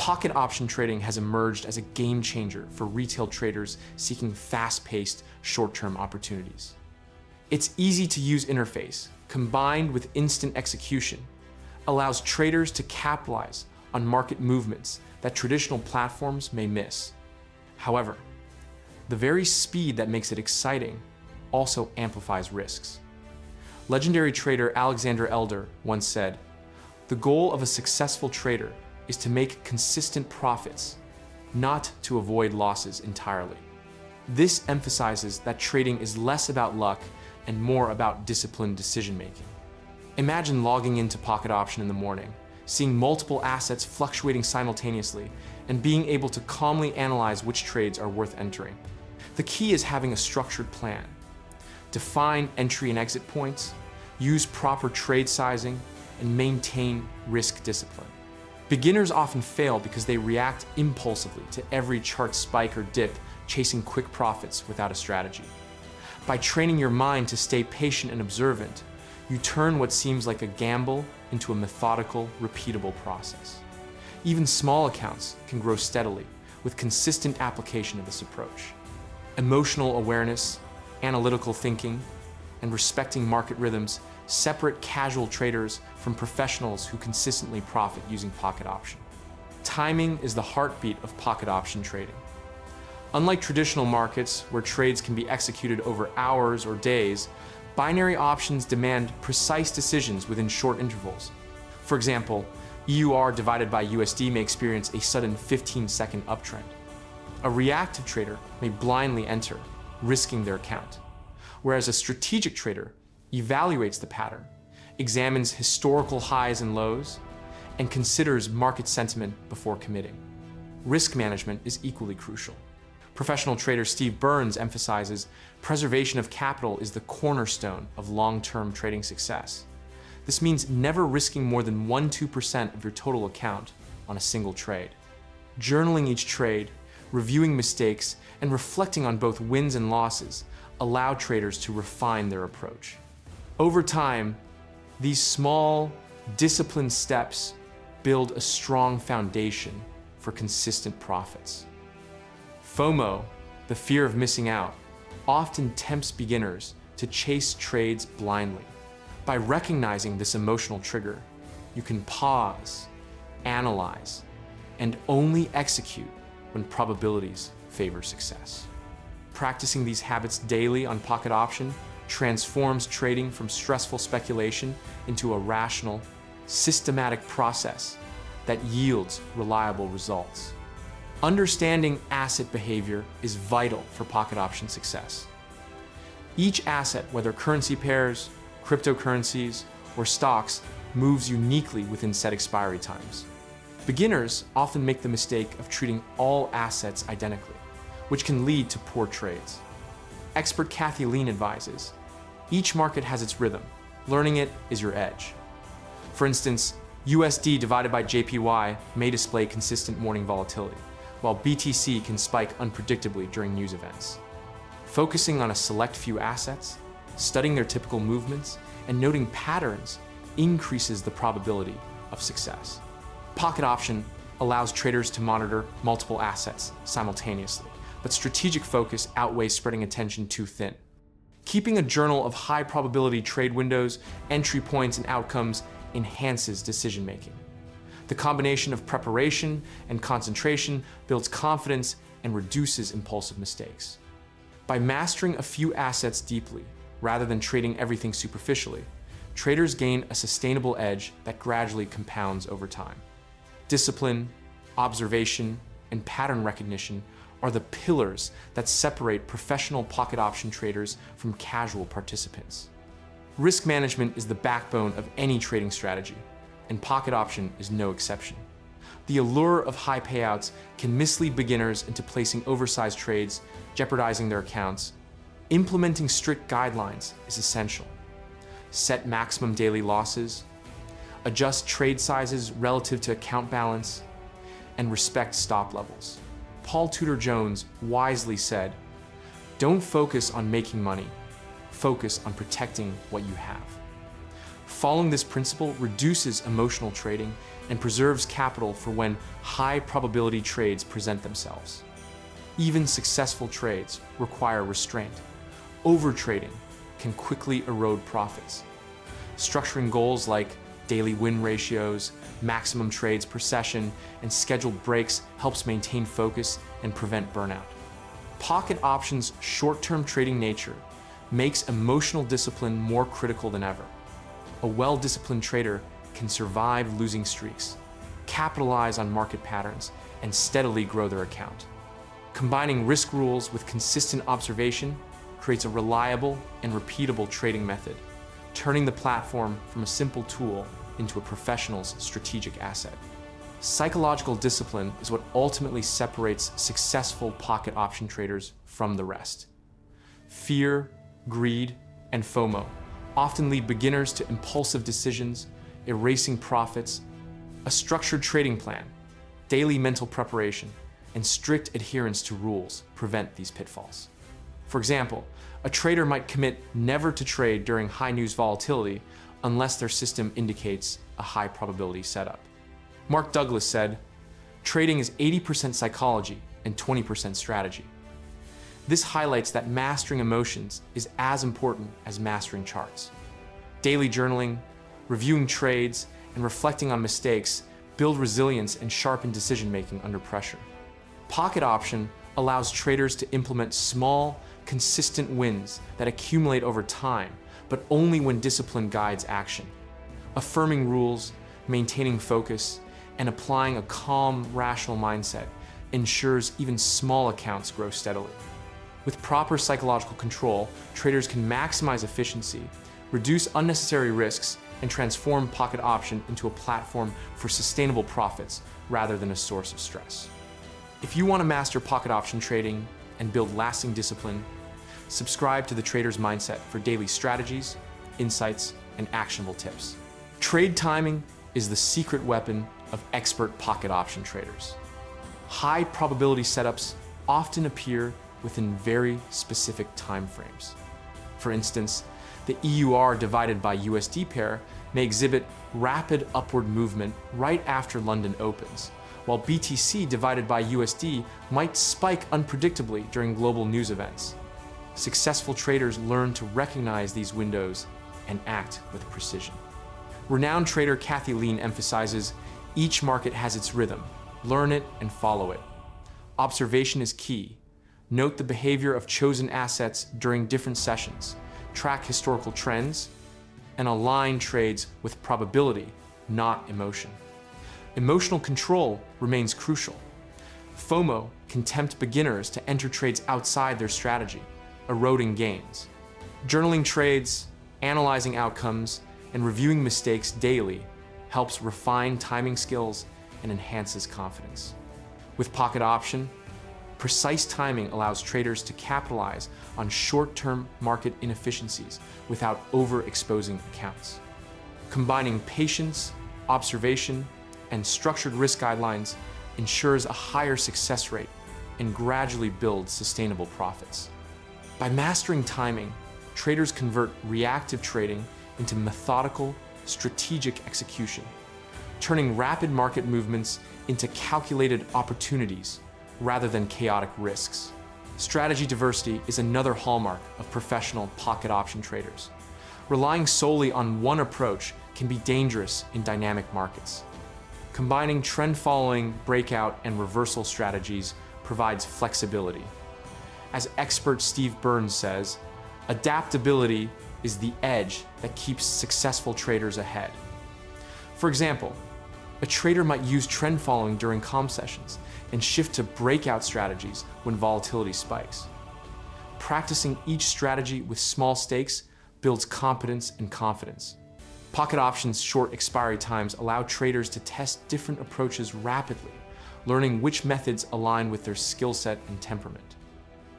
Pocket option trading has emerged as a game changer for retail traders seeking fast-paced, short-term opportunities. Its easy-to-use interface, combined with instant execution, allows traders to capitalize on market movements that traditional platforms may miss. However, the very speed that makes it exciting also amplifies risks. Legendary trader Alexander Elder once said, "The goal of a successful trader is to make consistent profits, not to avoid losses entirely." This emphasizes that trading is less about luck and more about disciplined decision-making. Imagine logging into Pocket Option in the morning, seeing multiple assets fluctuating simultaneously, and being able to calmly analyze which trades are worth entering. The key is having a structured plan. Define entry and exit points, use proper trade sizing, and maintain risk discipline. Beginners often fail because they react impulsively to every chart spike or dip, chasing quick profits without a strategy. By training your mind to stay patient and observant, you turn what seems like a gamble into a methodical, repeatable process. Even small accounts can grow steadily with consistent application of this approach. Emotional awareness, analytical thinking, and respecting market rhythms separate casual traders from professionals who consistently profit using Pocket Option. Timing is the heartbeat of Pocket Option trading. Unlike traditional markets, where trades can be executed over hours or days, binary options demand precise decisions within short intervals. For example, EUR divided by USD may experience a sudden 15-second uptrend. A reactive trader may blindly enter, risking their account, whereas a strategic trader evaluates the pattern, examines historical highs and lows, and considers market sentiment before committing. Risk management is equally crucial. Professional trader Steve Burns emphasizes preservation of capital is the cornerstone of long-term trading success. This means never risking more than 1–2% of your total account on a single trade. Journaling each trade, reviewing mistakes, and reflecting on both wins and losses allow traders to refine their approach. Over time, these small, disciplined steps build a strong foundation for consistent profits. FOMO, the fear of missing out, often tempts beginners to chase trades blindly. By recognizing this emotional trigger, you can pause, analyze, and only execute when probabilities favor success. Practicing these habits daily on Pocket Option transforms trading from stressful speculation into a rational, systematic process that yields reliable results. Understanding asset behavior is vital for Pocket Option success. Each asset, whether currency pairs, cryptocurrencies, or stocks, moves uniquely within set expiry times. Beginners often make the mistake of treating all assets identically, which can lead to poor trades. Expert Kathy Lean advises, each market has its rhythm. Learning it is your edge. For instance, USD divided by JPY may display consistent morning volatility, while BTC can spike unpredictably during news events. Focusing on a select few assets, studying their typical movements, and noting patterns increases the probability of success. Pocket Option allows traders to monitor multiple assets simultaneously, but strategic focus outweighs spreading attention too thin. Keeping a journal of high probability trade windows, entry points, and outcomes enhances decision-making. The combination of preparation and concentration builds confidence and reduces impulsive mistakes. By mastering a few assets deeply, rather than trading everything superficially, traders gain a sustainable edge that gradually compounds over time. Discipline, observation, and pattern recognition are the pillars that separate professional Pocket Option traders from casual participants. Risk management is the backbone of any trading strategy, and Pocket Option is no exception. The allure of high payouts can mislead beginners into placing oversized trades, jeopardizing their accounts. Implementing strict guidelines is essential. Set maximum daily losses, adjust trade sizes relative to account balance, and respect stop levels. Paul Tudor Jones wisely said, "Don't focus on making money, focus on protecting what you have." Following this principle reduces emotional trading and preserves capital for when high probability trades present themselves. Even successful trades require restraint. Overtrading can quickly erode profits. Structuring goals like daily win ratios, maximum trades per session, and scheduled breaks helps maintain focus and prevent burnout. Pocket options' short-term trading nature makes emotional discipline more critical than ever. A well-disciplined trader can survive losing streaks, capitalize on market patterns, and steadily grow their account. Combining risk rules with consistent observation creates a reliable and repeatable trading method, turning the platform from a simple tool into a professional's strategic asset. Psychological discipline is what ultimately separates successful pocket option traders from the rest. Fear, greed, and FOMO often lead beginners to impulsive decisions, erasing profits. A structured trading plan, daily mental preparation, and strict adherence to rules prevent these pitfalls. For example, a trader might commit never to trade during high news volatility unless their system indicates a high probability setup. Mark Douglas said, "Trading is 80% psychology and 20% strategy." This highlights that mastering emotions is as important as mastering charts. Daily journaling, reviewing trades, and reflecting on mistakes build resilience and sharpen decision-making under pressure. Pocket option allows traders to implement small, consistent wins that accumulate over time, but only when discipline guides action. Affirming rules, maintaining focus, and applying a calm, rational mindset ensures even small accounts grow steadily. With proper psychological control, traders can maximize efficiency, reduce unnecessary risks, and transform pocket option into a platform for sustainable profits rather than a source of stress. If you want to master pocket option trading and build lasting discipline, subscribe to The Trader's Mindset for daily strategies, insights, and actionable tips. Trade timing is the secret weapon of expert pocket option traders. High probability setups often appear within very specific time frames. For instance, the EUR divided by USD pair may exhibit rapid upward movement right after London opens, while BTC divided by USD might spike unpredictably during global news events. Successful traders learn to recognize these windows and act with precision. Renowned trader Kathy Lean emphasizes, each market has its rhythm. Learn it and follow it. Observation is key. Note the behavior of chosen assets during different sessions. Track historical trends, and align trades with probability, not emotion. Emotional control remains crucial. FOMO can tempt beginners to enter trades outside their strategy, eroding gains. Journaling trades, analyzing outcomes, and reviewing mistakes daily helps refine timing skills and enhances confidence. With pocket option, precise timing allows traders to capitalize on short-term market inefficiencies without overexposing accounts. Combining patience, observation, and structured risk guidelines ensures a higher success rate and gradually builds sustainable profits. By mastering timing, traders convert reactive trading into methodical, strategic execution, turning rapid market movements into calculated opportunities rather than chaotic risks. Strategy diversity is another hallmark of professional pocket option traders. Relying solely on one approach can be dangerous in dynamic markets. Combining trend-following, breakout, and reversal strategies provides flexibility. As expert Steve Burns says, adaptability is the edge that keeps successful traders ahead. For example, a trader might use trend following during calm sessions and shift to breakout strategies when volatility spikes. Practicing each strategy with small stakes builds competence and confidence. Pocket options' short expiry times allow traders to test different approaches rapidly, learning which methods align with their skill set and temperament.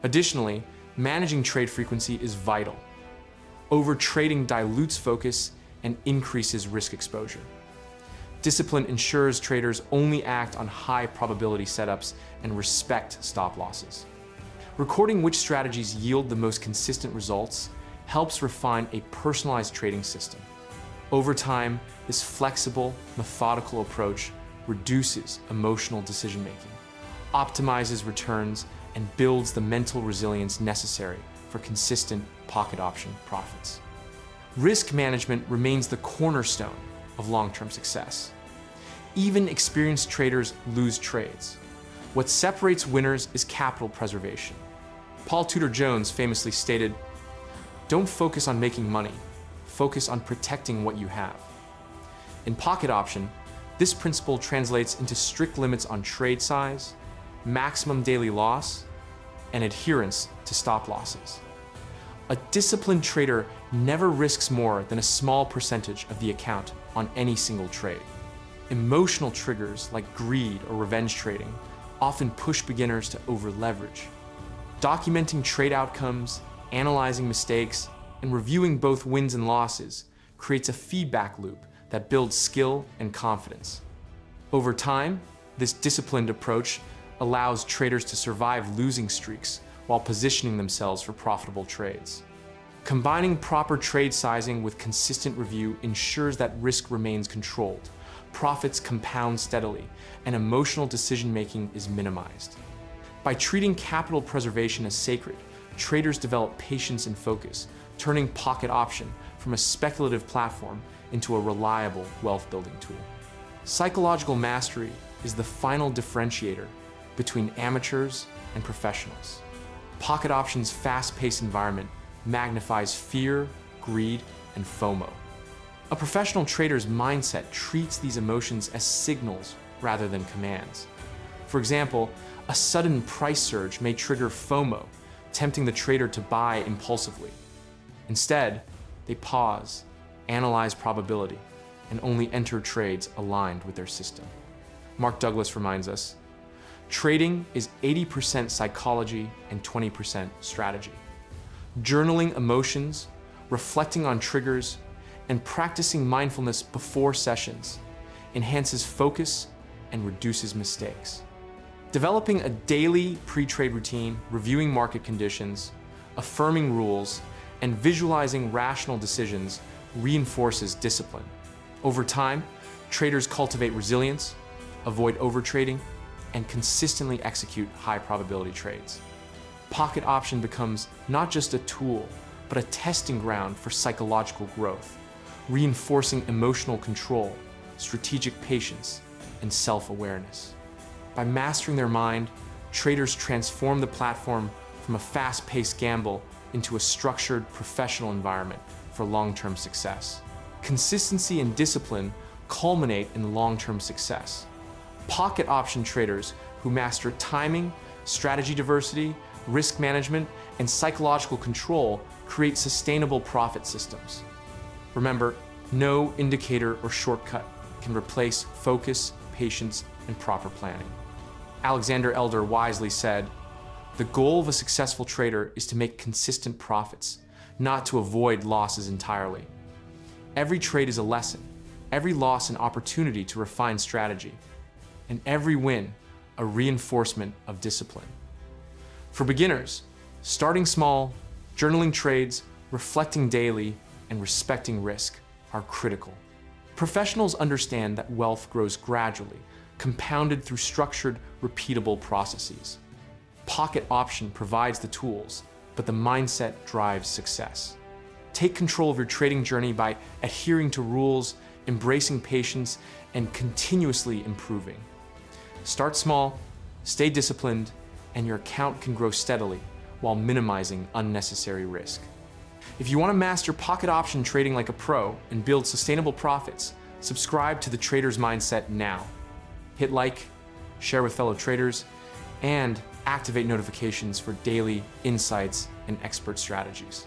Additionally, managing trade frequency is vital. Overtrading dilutes focus and increases risk exposure. Discipline ensures traders only act on high probability setups and respect stop losses. Recording which strategies yield the most consistent results helps refine a personalized trading system. Over time, this flexible, methodical approach reduces emotional decision-making, optimizes returns, and builds the mental resilience necessary for consistent pocket option profits. Risk management remains the cornerstone of long-term success. Even experienced traders lose trades. What separates winners is capital preservation. Paul Tudor Jones famously stated, "Don't focus on making money, focus on protecting what you have." In pocket option, this principle translates into strict limits on trade size, maximum daily loss, and adherence to stop losses. A disciplined trader never risks more than a small percentage of the account on any single trade. Emotional triggers like greed or revenge trading often push beginners to over-leverage. Documenting trade outcomes, analyzing mistakes, and reviewing both wins and losses creates a feedback loop that builds skill and confidence. Over time, this disciplined approach allows traders to survive losing streaks while positioning themselves for profitable trades. Combining proper trade sizing with consistent review ensures that risk remains controlled, profits compound steadily, and emotional decision-making is minimized. By treating capital preservation as sacred, traders develop patience and focus, turning pocket option from a speculative platform into a reliable wealth-building tool. Psychological mastery is the final differentiator between amateurs and professionals. Pocket option's fast-paced environment magnifies fear, greed, and FOMO. A professional trader's mindset treats these emotions as signals rather than commands. For example, a sudden price surge may trigger FOMO, tempting the trader to buy impulsively. Instead, they pause, analyze probability, and only enter trades aligned with their system. Mark Douglas reminds us, trading is 80% psychology and 20% strategy. Journaling emotions, reflecting on triggers, and practicing mindfulness before sessions enhances focus and reduces mistakes. Developing a daily pre-trade routine, reviewing market conditions, affirming rules, and visualizing rational decisions reinforces discipline. Over time, traders cultivate resilience, avoid overtrading, and consistently execute high-probability trades. Pocket option becomes not just a tool, but a testing ground for psychological growth, reinforcing emotional control, strategic patience, and self-awareness. By mastering their mind, traders transform the platform from a fast-paced gamble into a structured, professional environment for long-term success. Consistency and discipline culminate in long-term success. Pocket option traders who master timing, strategy diversity, risk management, and psychological control create sustainable profit systems. Remember, no indicator or shortcut can replace focus, patience, and proper planning. Alexander Elder wisely said, "The goal of a successful trader is to make consistent profits, not to avoid losses entirely." Every trade is a lesson, every loss an opportunity to refine strategy, and every win a reinforcement of discipline. For beginners, starting small, journaling trades, reflecting daily, and respecting risk are critical. Professionals understand that wealth grows gradually, compounded through structured, repeatable processes. Pocket option provides the tools, but the mindset drives success. Take control of your trading journey by adhering to rules, embracing patience, and continuously improving. Start small, stay disciplined, and your account can grow steadily while minimizing unnecessary risk. If you want to master pocket option trading like a pro and build sustainable profits, subscribe to the Trader's Mindset now. Hit like, share with fellow traders, and activate notifications for daily insights and expert strategies.